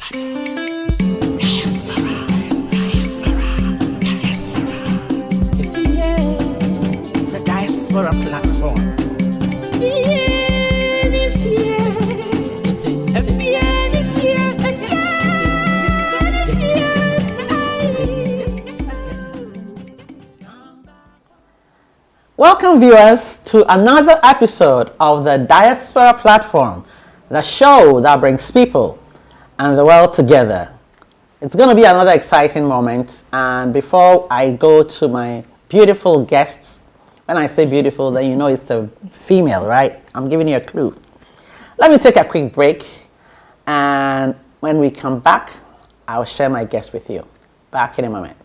The Diaspora platform. Welcome viewers to another episode of the Diaspora platform, the show that brings people and the world together. It's going to be another exciting moment, and before I go to my beautiful guests, when I say beautiful, then you know it's a female, right? I'm giving you a clue. Let me take a quick break, and when we come back, I'll share my guest with you. Back in a moment.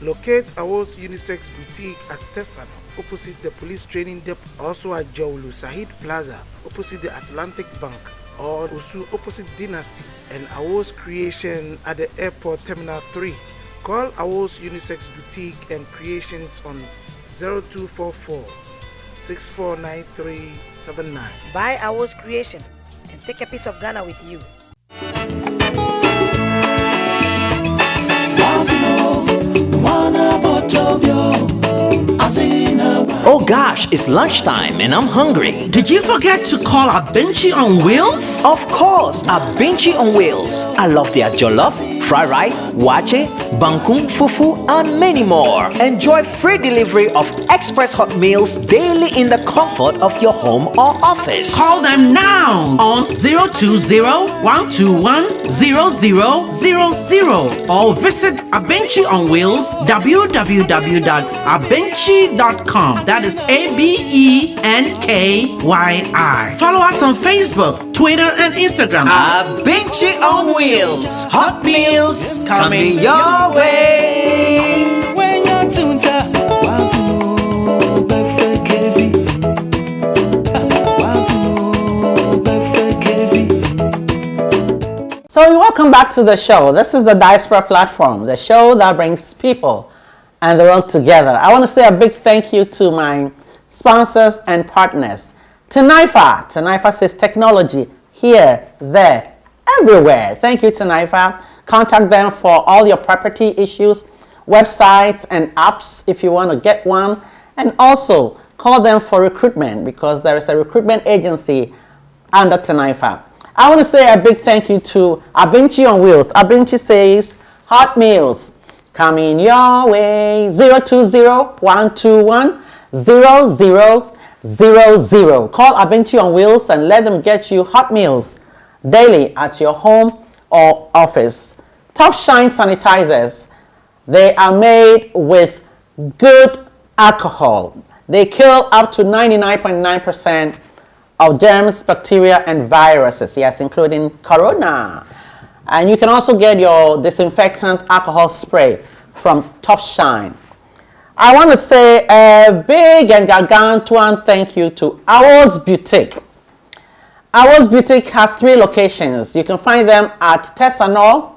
Locate Awos Unisex Boutique at Tesano, opposite the police training depot, also at Jawulu Sahid Plaza, opposite the Atlantic Bank, or Usu opposite Dynasty, and Awos Creation at the Airport Terminal 3. Call Awos Unisex Boutique and Creations on 0244 649379. Buy Awos Creation and take a piece of Ghana with you. Oh gosh, it's lunchtime and I'm hungry. Did you forget to call Abenchi on Wheels? Of course, Abenchi on Wheels. I love their jollof, fried rice, wache, bangkung, fufu, and many more. Enjoy free delivery of express hot meals daily in the comfort of your home or office. Call them now on 020-121-0000 or visit Abenchi on Wheels, www.abenchi.com. That is ABENKYI. Follow us on Facebook, Twitter, and Instagram. Abenchi on Wheels. Hot meals coming your way. So welcome back to the show. This is the Diaspora platform, the show that brings people and the world together. I want to say a big thank you to my sponsors and partners. Tanifa says technology here, there, everywhere. Thank you, Tanifa. Contact them for all your property issues, websites and apps if you want to get one. And also call them for recruitment because there is a recruitment agency under Tanifa. I want to say a big thank you to Abenchi on Wheels. Abenchi says hot meals coming your way. 020-121-0000. Call Abenchi on Wheels and let them get you hot meals daily at your home or office. Top Shine sanitizers. They are made with good alcohol. They kill up to 99.9% of germs, bacteria, and viruses, yes, including corona. And you can also get your disinfectant alcohol spray from Top Shine. I want to say a big and gargantuan thank you to Awos Boutique. Awos Boutique has 3 locations. You can find them at Tesano,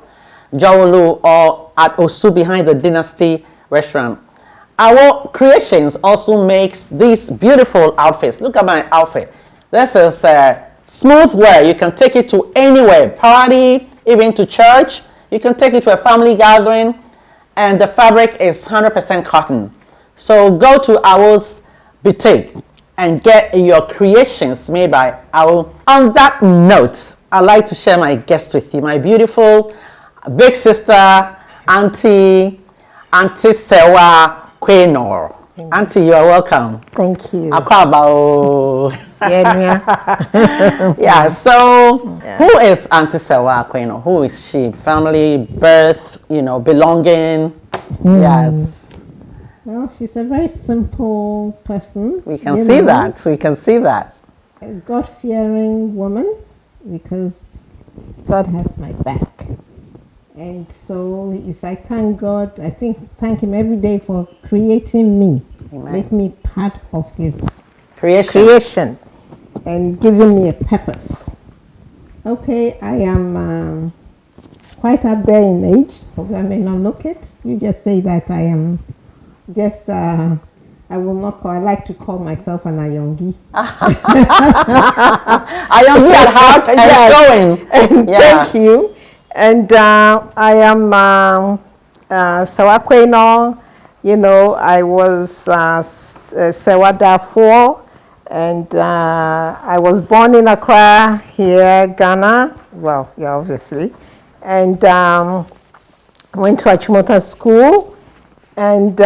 Jawulu, or at Osu behind the Dynasty restaurant. Our Creations also makes these beautiful outfits. Look at my outfit. This is smooth wear. You can take it to anywhere, party, even to church. You can take it to a family gathering, and the fabric is 100% cotton. So go to Awos Boutique and get your creations made by Awo. On that note, I'd like to share my guest with you, my beautiful big sister, Auntie Serwah Quarnor. Auntie, you are welcome. Thank you. Yeah, so who is Auntie Serwah Quarnor? Who is she? Family, birth, belonging? Yes. Well, she's a very simple person. We can see that. We can see that. A God-fearing woman because God has my back. And so I thank God. Thank Him every day for creating me. make me part of His Creation. and giving me a purpose. Okay, I am quite up there in age. Hope I may not look it. You just say that I am just. I will not call. I like to call myself an Ayongi. Ayongi at heart and showing. And thank you. And I am Serwah Quarnor. You know, I was Serwah 4, and I was born in Accra, here, Ghana. Well, yeah, obviously. And went to Achimota School, and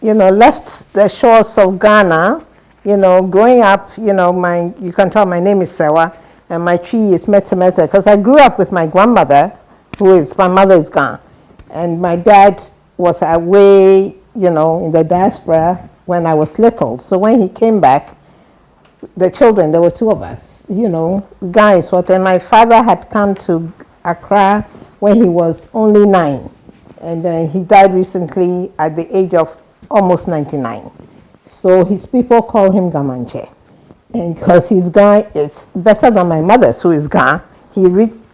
you know, left the shores of Ghana. You know, growing up, you know, you can tell my name is Serwah, and my tree is Metemese, because I grew up with my grandmother, my mother is Ghana, and my dad was away, you know, in the diaspora when I was little. So when he came back, the children, there were 2 of us, you know, guys. And my father had come to Accra when he was only 9, and then he died recently at the age of almost 99. So his people call him Gamanche, and because his Ga is better than my mother's, who is Ga, he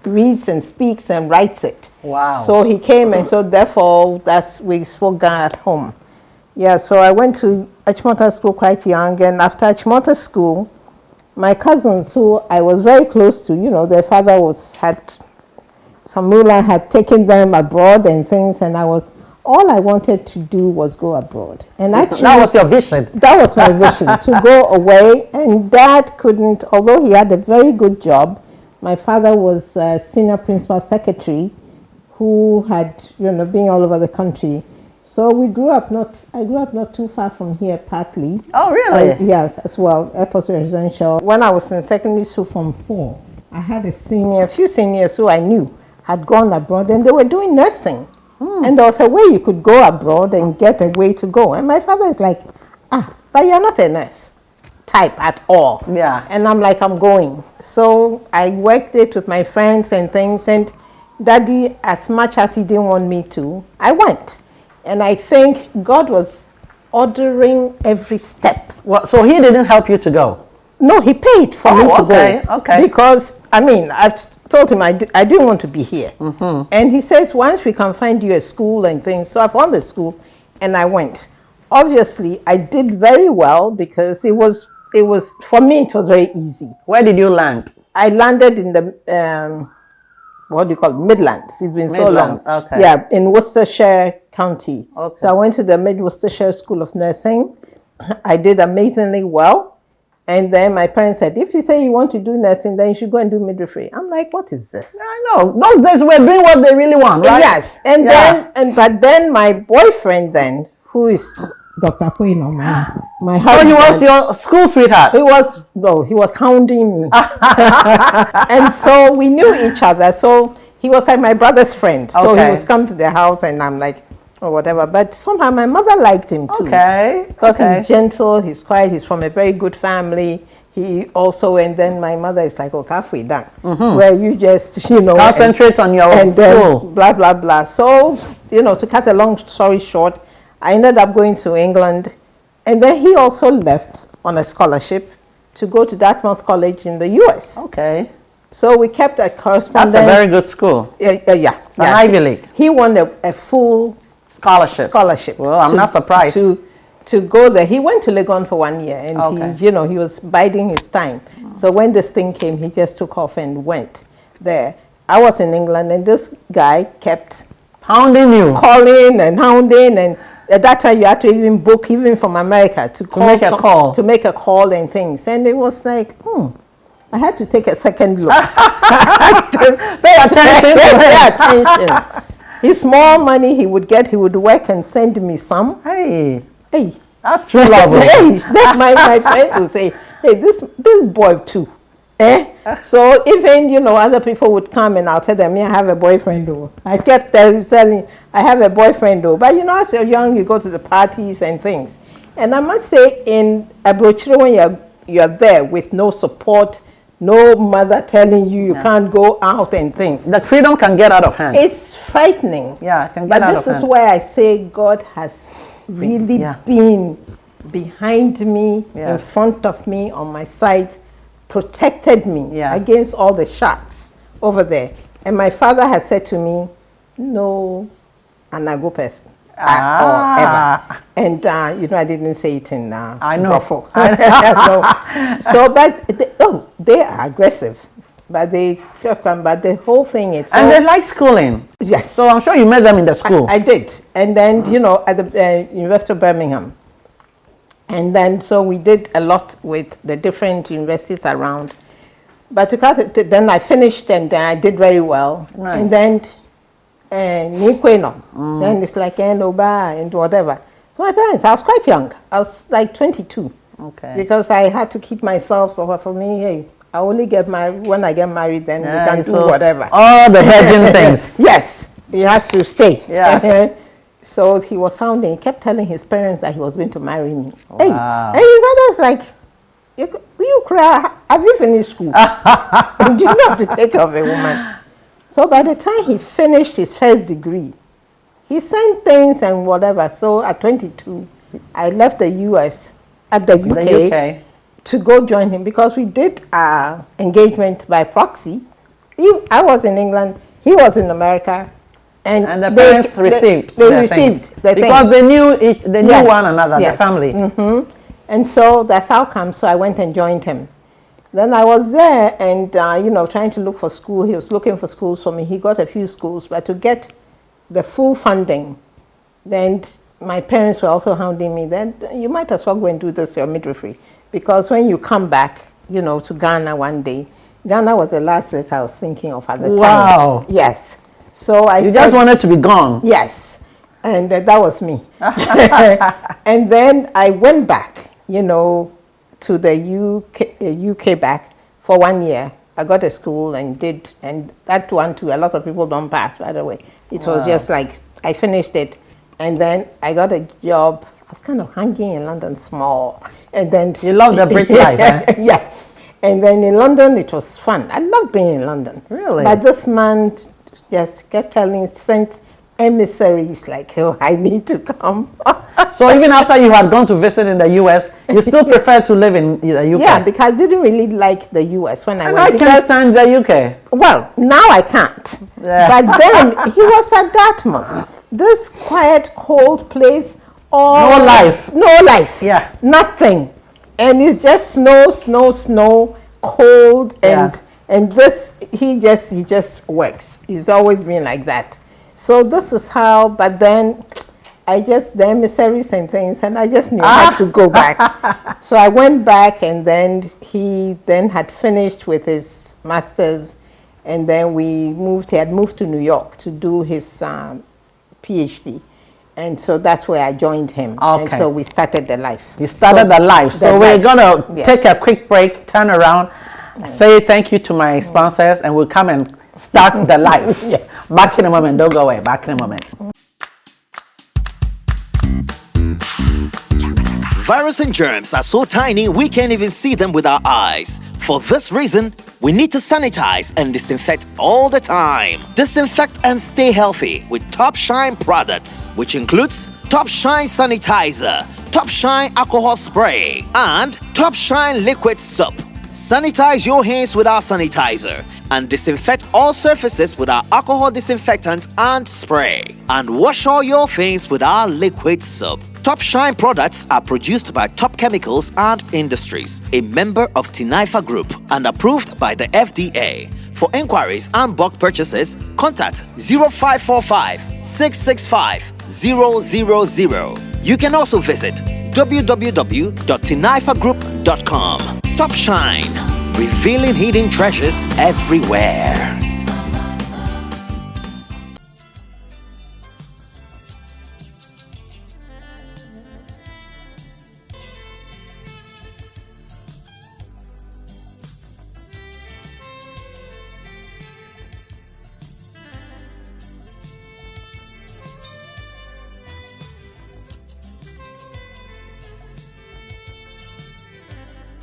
reads and speaks and writes it. Wow. So he came, and so therefore we spoke Ga at home. Yeah, so I went to Achimota School quite young, and after Achimota School, my cousins, who I was very close to, you know, their father had some mullah had taken them abroad and things, and all I wanted to do was go abroad. And actually, that was your vision. That was my vision, to go away. And Dad couldn't, although he had a very good job. My father was a senior principal secretary who had, you know, been all over the country. So I grew up not too far from here, partly. Oh, really? Yes, as well, Airport Residential. When I was in secondary school from 4, I had a few seniors who I knew had gone abroad, and they were doing nursing. And there was a way you could go abroad and get a way to go. And my father is like, but you're not a nurse type at all. Yeah. And I'm like, I'm going. So I worked it with my friends and things. And Daddy, as much as he didn't want me to, I went. And I think God was ordering every step. Well, so he didn't help you to go? No, he paid for me to go. Okay. Because, I mean, I've told him I didn't want to be here. And he says, once we can find you a school and things. So I found the school, and I went. Obviously, I did very well, because it was, for me, it was very easy. Where did you land? I landed in the, what do you call it, Midlands. It's been so long. Okay. Yeah, in Worcestershire County. Okay. So I went to the Mid-Worcestershire School of Nursing. I did amazingly well. And then my parents said, if you say you want to do nursing, then you should go and do midwifery. I'm like, what is this? I know. Those days we're doing what they really want, right? Yes. And but then my boyfriend then, who is Dr. Quarnor, my husband. So he was your school sweetheart? He was hounding me. And so we knew each other. So he was like my brother's friend. So he was come to the house, and I'm like, or whatever. But somehow my mother liked him too. Okay. Because he's gentle, he's quiet, he's from a very good family. He also, and then my mother is like, oh, halfway done. Where you just, you know. Concentrate on your and school. Then blah, blah, blah. So, you know, to cut a long story short, I ended up going to England. And then he also left on a scholarship to go to Dartmouth College in the US. Okay. So we kept a correspondence. That's a very good school. Yeah. It's an Ivy League. He won a full scholarship. Well, I'm not surprised. To go there. He went to Legon for 1 year, and he was biding his time. So when this thing came, he just took off and went there. I was in England, and this guy kept hounding you, calling and hounding, and at that time you had to even book, even from America, to make a call, and things. And it was like, I had to take a second look. Pay attention. Pay attention. His small money he would get, he would work and send me some. Hey, that's true love. Then my friend would say, hey, this boy too. So even, you know, other people would come, and I'll tell them, I have a boyfriend though. I kept telling, I have a boyfriend though. But you know, as you're young, you go to the parties and things. And I must say, in Abrochire, when you're there with no support, no mother telling you can't go out and things. The freedom can get out of hand. It's frightening. Yeah, it can get out of hand. But this is where I say God has really been behind me, in front of me, on my side, protected me against all the sharks over there. And my father has said to me, no anago person. Or ever. And I didn't say it in I know. Ruffle. But they are aggressive. But the whole thing is... And they like schooling. Yes. So I'm sure you met them in the school. I did. And then, at the University of Birmingham. And then, so we did a lot with the different universities around. But then I finished and I did very well. Nice. And then, then it's like Enoba and whatever. So my parents, I was quite young. I was like 22. Okay. Because I had to keep myself, for me, hey, I only get married, when I get married, then we can do whatever. All the virgin things. Yes, he has to stay. Yeah. So he was hounding, he kept telling his parents that he was going to marry me. Wow. Hey, and his father's like, you cry, have you finished school? Do you know how to take care of a woman? So by the time he finished his first degree, he sent things and whatever. So at 22, I left the US, at the UK. To go join him because we did our engagement by proxy. I was in England, he was in America, and the parents received the because they knew one another, the family. Mm-hmm. And so that's how come. So I went and joined him. Then I was there and trying to look for school. He was looking for schools for me. He got a few schools, but to get the full funding, then my parents were also hounding me. Then you might as well go and do this your midwifery. Because when you come back, to Ghana one day, Ghana was the last place I was thinking of at the time. Wow. Yes. So You just wanted to be gone. Yes. And that was me. And then I went back, to the UK back for 1 year. I got a school and that one too, a lot of people don't pass, by the way. It was just like, I finished it. And then I got a job. I was kind of hanging in London small. And then you love the Brit life, eh? Yes. And then in London, it was fun. I loved being in London. Really? But this man just kept sent emissaries like, oh, I need to come. So even after you had gone to visit in the US, you still prefer to live in the UK? Yeah, because I didn't really like the US when I went. I can't stand the UK. Well, now I can't. Yeah. But then he was at Dartmouth. This quiet, cold place. No life. No life. Yeah. Nothing. And it's just snow, cold, and this he just works. He's always been like that. So this is how, but then the emissaries and things, and I just knew I had to go back. So I went back, and then he had finished with his master's, and then he had moved to New York to do his PhD. And so that's where I joined him. Okay. And so we started the life. You started the life. So we're going to take a quick break, turn around, say thank you to my sponsors, and we'll come and start the life. Yes. Back in a moment. Don't go away. Back in a moment. Viruses and germs are so tiny we can't even see them with our eyes. For this reason, we need to sanitize and disinfect all the time. Disinfect and stay healthy with Top Shine products, which includes Top Shine Sanitizer, Top Shine Alcohol Spray, and Top Shine Liquid Soap. Sanitize your hands with our sanitizer and disinfect all surfaces with our alcohol disinfectant and spray. And wash all your things with our liquid soap. Top Shine products are produced by Top Chemicals and Industries, a member of Diaspora Group and approved by the FDA. For inquiries and bulk purchases, contact 0545 665 000. You can also visit www.tinifagroup.com. Top Shine, revealing hidden treasures everywhere.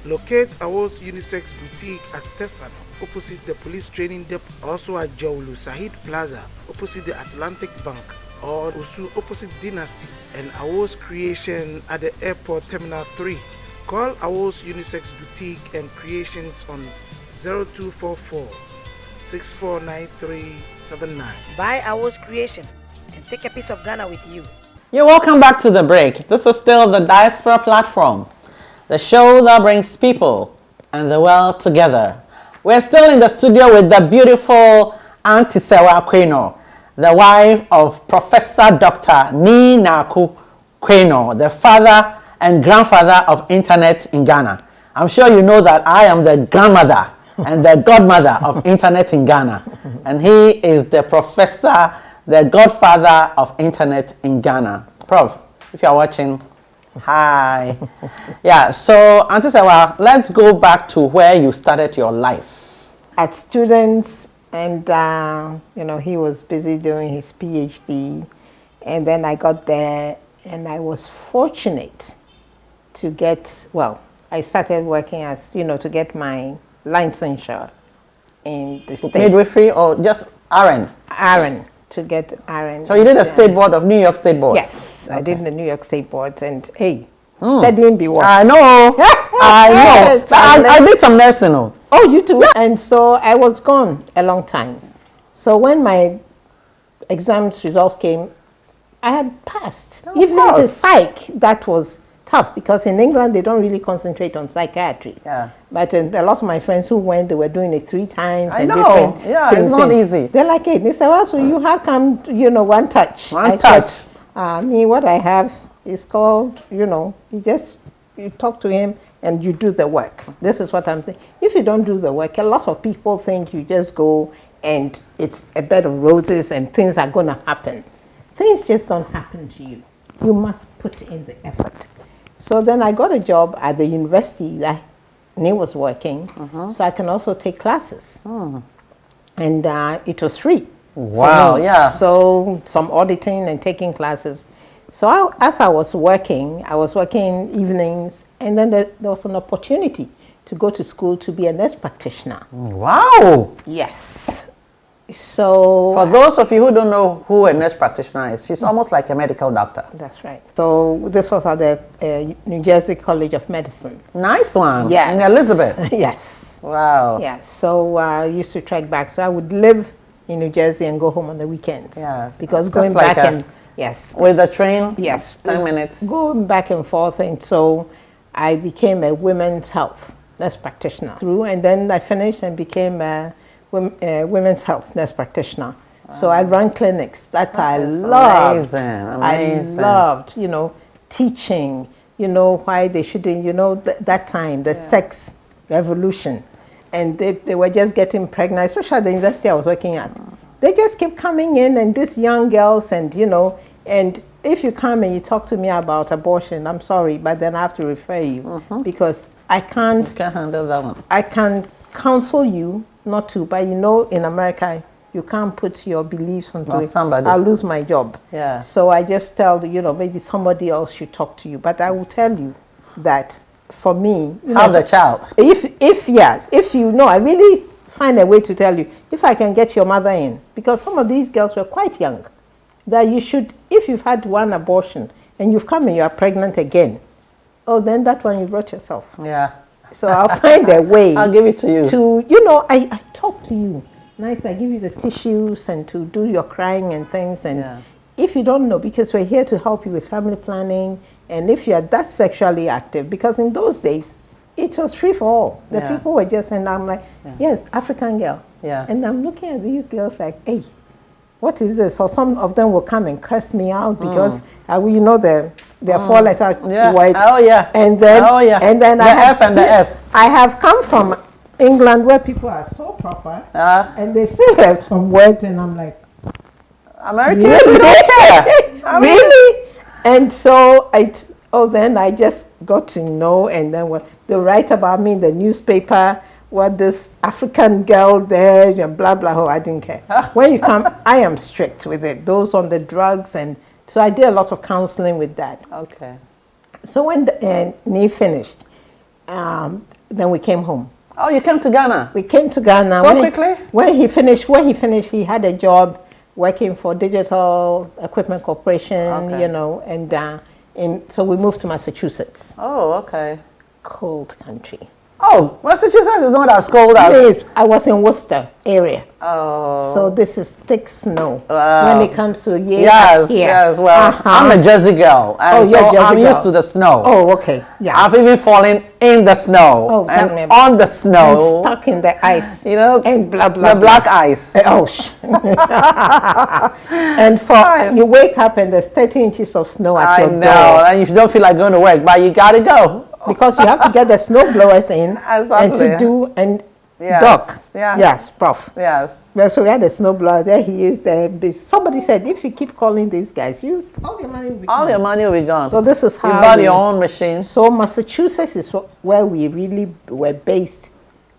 Locate Awos Unisex Boutique at Tesano, opposite the police training depot, also at Jawulu Sahid Plaza, opposite the Atlantic Bank, or Osu opposite Dynasty, and Awos Creation at the Airport Terminal 3. Call Awos Unisex Boutique and Creations on 0244 649379. Buy Awos Creation and take a piece of Ghana with you. You're welcome back to the break. This is still the Diaspora platform, the show that brings people and the world together. We're still in the studio with the beautiful Auntie Serwah Quarnor, the wife of Professor Dr. Ninaku Quarnor, the father and grandfather of internet in Ghana. I'm sure you know that I am the grandmother and the godmother of internet in Ghana. And he is the professor, the godfather of internet in Ghana. Prof, if you are watching, hi. Yeah, so Auntie Serwah, let's go back to where you started your life. At students, and you know, he was busy doing his PhD, and then I got there, and I was fortunate to get, well, I started working as, you know, to get my licensure in the state. Midwifery or just RN? RN, to get RN. So you did a state board of New York State Board? Yes, okay. I did the New York State Board, and hey, studying be what? I know, I know. I did some nursing. Oh, you too? Yeah. And so I was gone a long time. So when my exams results came, I had passed. Oh, even the psych, that was tough, because in England they don't really concentrate on psychiatry. Yeah. But a lot of my friends who went, they were doing it 3 times. I and know. Yeah, it's not easy. They're like, hey, they said, well, so you, how come, you know, one touch? One touch. Said, me, what I have is called, you know, you talk to him and you do the work. This is what I'm saying. If you don't do the work, a lot of people think you just go and it's a bed of roses and things are going to happen. Things just don't happen to you. You must put in the effort. So then I got a job at the university that Ni was working, so I can also take classes. And it was free. Wow, yeah. So some auditing and taking classes. So as I was working evenings, and then there was an opportunity to go to school to be a nurse practitioner. Wow. Yes. So for those of you who don't know who a nurse practitioner is, she's almost like a medical doctor. That's right. So this was at the New Jersey College of Medicine. Nice one. Yes. In Elizabeth. Yes. Wow. Yes. So I used to trek back. So I would live in New Jersey and go home on the weekends. Yes. Because going back and yes. With the train? Yes. 10 minutes. Going back and forth, and so I became a women's health nurse practitioner and then I finished and became a women's health nurse practitioner. Wow. So I ran clinics that I loved. Amazing. I loved, you know, teaching, you know, why they shouldn't, you know, that time, the sex revolution. And they were just getting pregnant, especially at the university I was working at. They just kept coming in, and these young girls, and, you know, and if you come and you talk to me about abortion, I'm sorry, but then I have to refer you because I can't. You can't handle that one. I can counsel you not to, but you know, in America, you can't put your beliefs onto it. Somebody. I'll lose my job. Yeah. So I just tell you know, maybe somebody else should talk to you. But I will tell you that for me, you have know, the child. If you know, I really find a way to tell you if I can get your mother in, because some of these girls were quite young. That you should, if you've had one abortion and you've come and you are pregnant again, oh, then that one you brought yourself. Yeah. So I'll find a way. I'll give it to you. To, you know, I talk to you. Nice, I give you the tissues and to do your crying and things. And if you don't know, because we're here to help you with family planning, and if you're that sexually active, because in those days, it was free for all. The people were just, and I'm like, yes, African girl. Yeah. And I'm looking at these girls like, hey, what is this? Or some of them will come and curse me out because you know they're 4-letter words. Oh yeah. And then and then the F and the S. I have come from England where people are so proper and they say have some words and I'm like, Americans, we don't care. Really? And so then I just got to know, and then what they write about me in the newspaper. What this African girl there and blah blah. Oh, I didn't care. When you come, I am strict with it. Those on the drugs, and so I did a lot of counseling with that. Okay. So when Ni finished, then we came home. Oh, you came to Ghana? We came to Ghana. So quickly? When he finished, he had a job working for Digital Equipment Corporation, Okay. you know, and so we moved to Massachusetts. Oh, okay. Cold country. Oh, Massachusetts is not as cold as... Please, I was in Worcester area. Oh. So this is thick snow. Wow. When it comes to Yes, here. yes. Well, I'm a Jersey girl, and you're so Jersey I'm girl. used to the snow. Oh, okay. Yeah. I've even fallen in the snow Oh, tell me and about on the snow. And stuck in the ice. You know, and blah, blah, the black ice. Oh, and you wake up and there's 30 inches of snow at I your know, door. and you don't feel like going to work, but you gotta go. Because you have to get the snow blowers in and Exactly. to do and Yes, dock. yes. Yes, prof. Yes. Well, so we had a snow blower. There he is there. Somebody said, if you keep calling these guys, all your money will be All gone. your money will be gone. So this is how you bought we- your own machine. So Massachusetts is where we really were based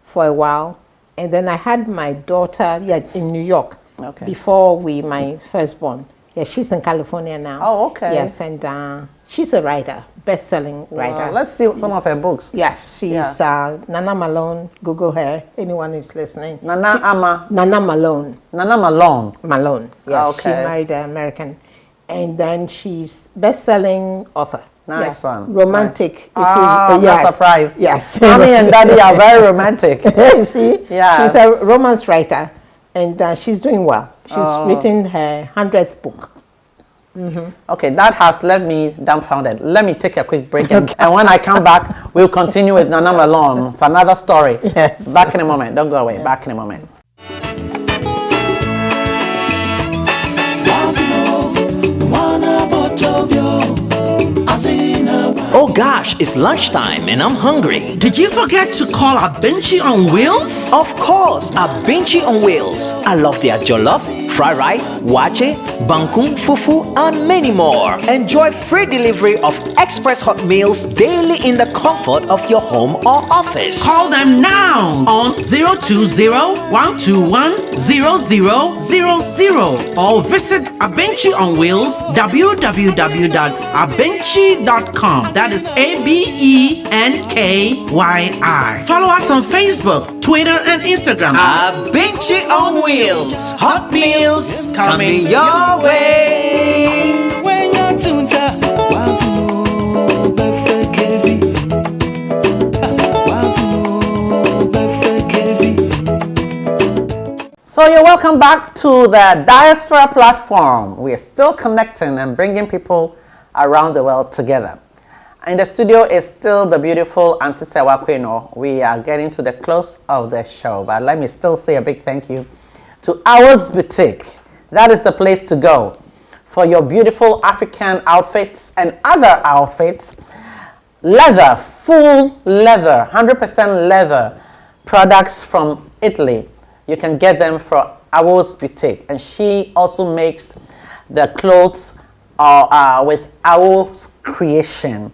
for a while. And then I had my daughter in New York Okay. before my firstborn. Yeah, she's in California now. Oh, okay. Yes, and she's a writer, best-selling writer. Let's see some of her books. Yes, she's Nana Malone. Google her. Anyone who's listening. Nana Malone. Nana Malone. Malone. Yeah, Okay. she married an American. And then she's best-selling author. Nice Yeah. one. Romantic. Nice. If I'm yes. not surprised. Yes. Mommy and Daddy are very romantic. Yes. Yes. She's a romance writer, and she's doing well. She's written her 100th book. Okay, that has left me dumbfounded. Let me take a quick break, and when I come back, we'll continue with Nana Malone. It's another story. Yes. Back in a moment. Don't go away. Yes. Back in a moment. Oh gosh, it's lunchtime and I'm hungry. Did you forget to call Abenchi on Wheels? Of course, Abenchi on Wheels. I love their jollof, fried rice, wache, bangkung, fufu, and many more. Enjoy free delivery of express hot meals daily in the comfort of your home or office. Call them now on 020-121-0000 or visit Abenchi on Wheels, www.abenchi.com. That is ABENKYI. Follow us on Facebook, Twitter, and Instagram. Abenchi on Wheels. Hot meals coming your way. So you're welcome back to the Diaspora platform. We are still connecting and bringing people around the world together. In the studio is still the beautiful Auntie Serwah Quarnor. We are getting to the close of the show, but let me still say a big thank you to Ours Boutique. That is the place to go for your beautiful African outfits and other outfits. Leather, full leather, 100% leather products from Italy. You can get them from Ours Boutique, and she also makes the clothes with Ours Creation.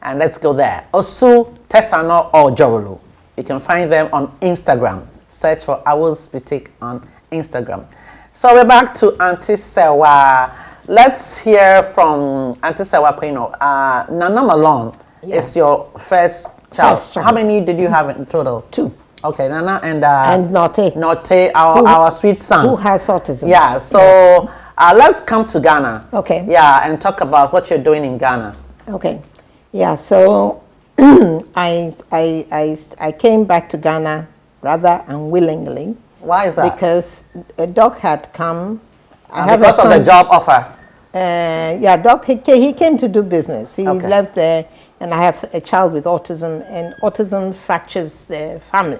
And let's go there. Osu, Tesano, or Jowolu. You can find them on Instagram. Search for Ours Boutique on Instagram. So we're back to Auntie Serwah. Let's hear from Auntie Serwah Quarnor. Nana Malone is your first child. How many did you have in total? 2. Okay, Nana and Note. Note, our sweet son. Who has autism. Yeah, so let's come to Ghana. Okay. Yeah, and talk about what you're doing in Ghana. Okay. Yeah, so I came back to Ghana rather unwillingly. Why is that? Because a doc had come. Because of the job offer. Yeah, doc, he came to do business. He left there, and I have a child with autism, and autism fractures the family.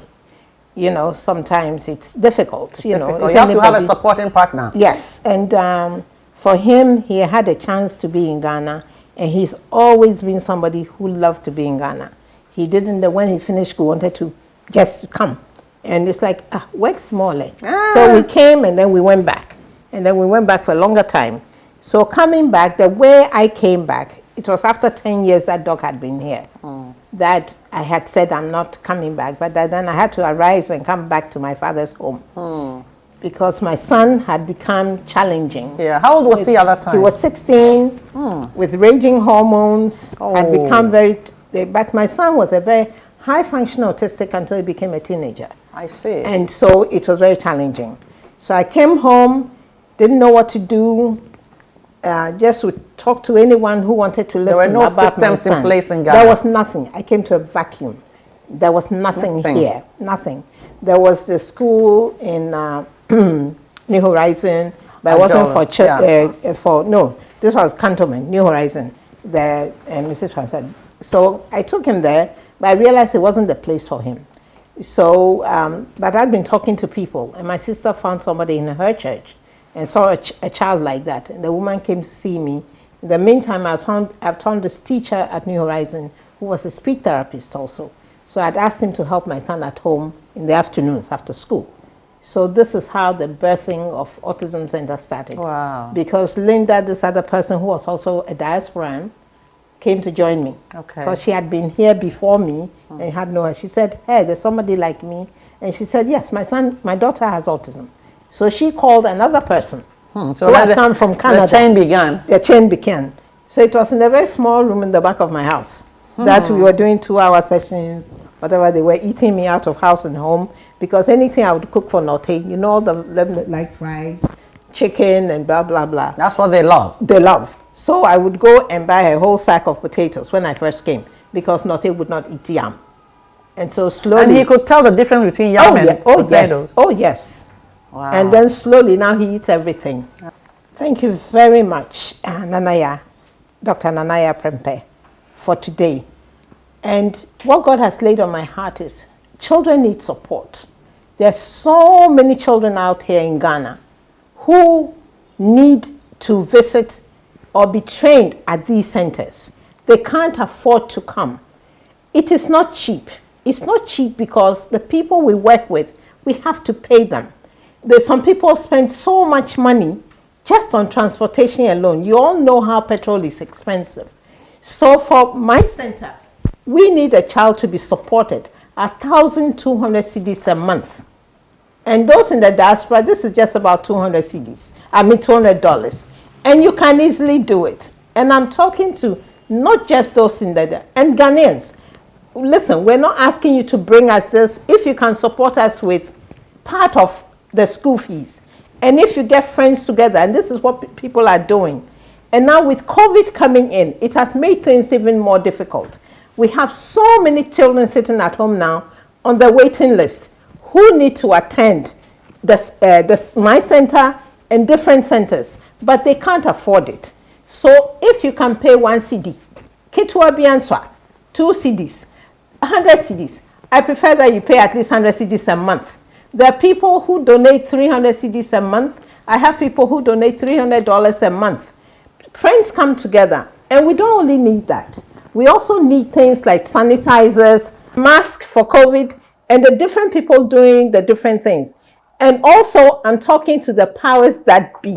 You know, sometimes it's difficult. You know, you have to have a supporting partner. Yes, and for him, he had a chance to be in Ghana, and he's always been somebody who loved to be in Ghana. He didn't, when he finished school, wanted to just come. And it's like, work smaller. So we came, and then we went back. And then we went back for a longer time. So coming back, the way I came back, it was after 10 years that Doc had been here, that I had said I'm not coming back. But then I had to arise and come back to my father's home. Because my son had become challenging. Yeah, how old was he at that time? He was 16, with raging hormones, had become but my son was a very high-functioning autistic until he became a teenager. I see. And so it was very challenging. So I came home, didn't know what to do. Just would talk to anyone who wanted to listen. There were no about systems in place in Ghana. There was nothing. I came to a vacuum. There was nothing here. Nothing. There was the school in New Horizon, but it wasn't for church. No, this was Cantonment, New Horizon. Mrs. Francis. So I took him there, but I realized it wasn't the place for him. So, but I'd been talking to people, and my sister found somebody in her church and saw a child like that. And the woman came to see me. In the meantime, I've found this teacher at New Horizon who was a speech therapist also. So I'd asked him to help my son at home in the afternoons after school. So this is how the birthing of Autism Center started. Wow. Because Linda, this other person who was also a diasporan, came to join me. Okay. Because she had been here before me and had known her. She said, hey, there's somebody like me. And she said, yes, my daughter has autism. So she called another person So who had come from Canada. The chain began. The chain began. So it was in a very small room in the back of my house that we were doing 2-hour sessions, whatever. They were eating me out of house and home because anything I would cook for Norte, you know, like fries, chicken and blah, blah, blah. That's what they love. They love. So I would go and buy a whole sack of potatoes when I first came because Norte would not eat yam. And so slowly... And he could tell the difference between yam and potatoes. Yes. Oh, yes. Wow. And then slowly now he eats everything. Thank you very much, Nanaya, Dr. Nanaya Prempe, for today. And what God has laid on my heart is children need support. There's so many children out here in Ghana who need to visit or be trained at these centers. They can't afford to come. It is not cheap. It's not cheap because the people we work with, we have to pay them. There's some people spend so much money just on transportation alone. You all know how petrol is expensive. So for my center, we need a child to be supported 1,200 cedis a month. And those in the diaspora, this is just about 200 cedis. I mean $200. And you can easily do it. And I'm talking to not just those in the and Ghanaians. Listen, we're not asking you to bring us this. If you can support us with part of the school fees, and if you get friends together, and this is what people are doing. And now with COVID coming in, it has made things even more difficult. We have so many children sitting at home now on the waiting list who need to attend my center and different centers, but they can't afford it. So if you can pay 1 CD, Kitwa Bianswa, 2 CDs, 100 CDs, I prefer that you pay at least 100 CDs a month. There are people who donate 300 CDs a month. I have people who donate $300 a month. Friends come together, and we don't only need that. We also need things like sanitizers, masks for COVID, and the different people doing the different things. And also, I'm talking to the powers that be.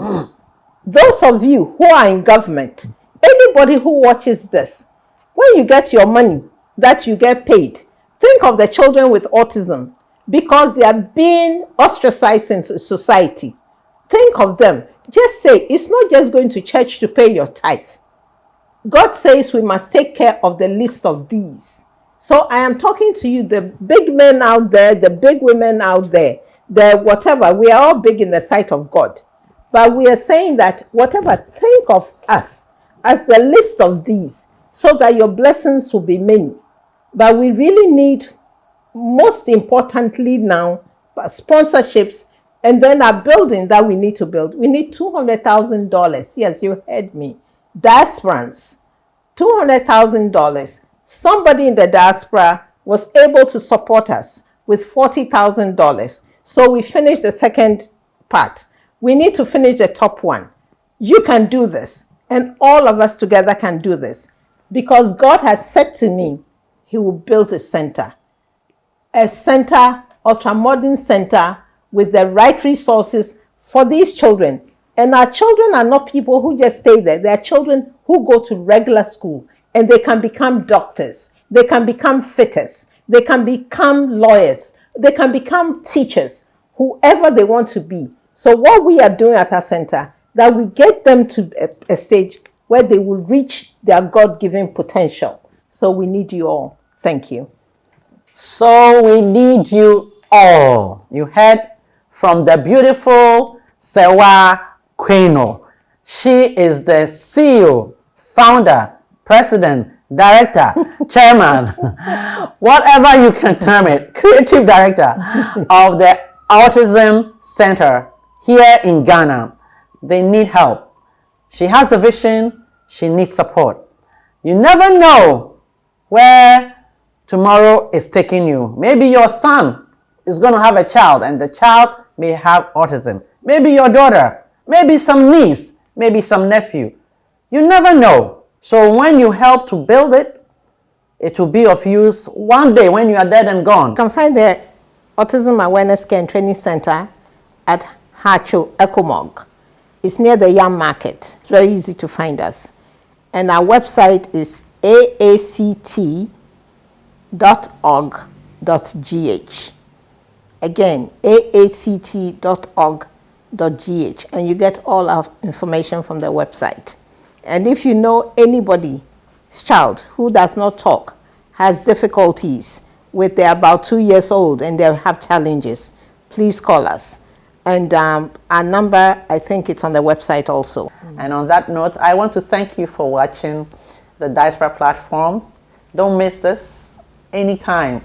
Those of you who are in government, anybody who watches this, when you get your money that you get paid, think of the children with autism because they are being ostracized in society. Think of them. Just say, it's not just going to church to pay your tithe. God says we must take care of the least of these. So I am talking to you, the big men out there, the big women out there, the whatever. We are all big in the sight of God. But we are saying that whatever, think of us as the least of these so that your blessings will be many. But we really need, most importantly now, sponsorships and then our building that we need to build. We need $200,000. Yes, you heard me. Diasporans, $200,000. Somebody in the diaspora was able to support us with $40,000. So we finished the second part. We need to finish the top one. You can do this. And all of us together can do this. Because God has said to me, He will build a center, ultra-modern center with the right resources for these children. And our children are not people who just stay there. They are children who go to regular school and they can become doctors. They can become fitters. They can become lawyers. They can become teachers, whoever they want to be. So what we are doing at our center, that we get them to a stage where they will reach their God-given potential. So we need you all. Thank you. So we need you all. You heard from the beautiful Serwah Quarnor. She is the CEO, founder, president, director, chairman, whatever you can term it, creative director of the Autism Center here in Ghana. They need help. She has a vision. She needs support. You never know where tomorrow is taking you. Maybe your son is going to have a child and the child may have autism. Maybe your daughter, maybe some niece, maybe some nephew. You never know. So when you help to build it, it will be of use one day when you are dead and gone. You can find the Autism Awareness Care and Training Center at Hacho Ecomog. It's near the Yam Market. It's very easy to find us. And our website is aact.org.gh. Again, aact.org.gh. And you get all our information from the website. And if you know anybody's child who does not talk, has difficulties with they're about 2 years old and they have challenges, please call us. And our number, I think it's on the website also. And on that note, I want to thank you for watching the Diaspora platform. Don't miss this anytime.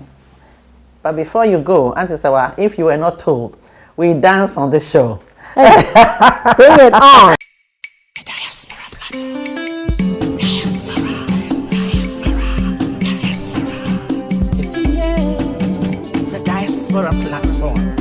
But before you go, Auntie Serwah, if you were not told, we dance on this show. Hey, bring it on. The Diaspora platform.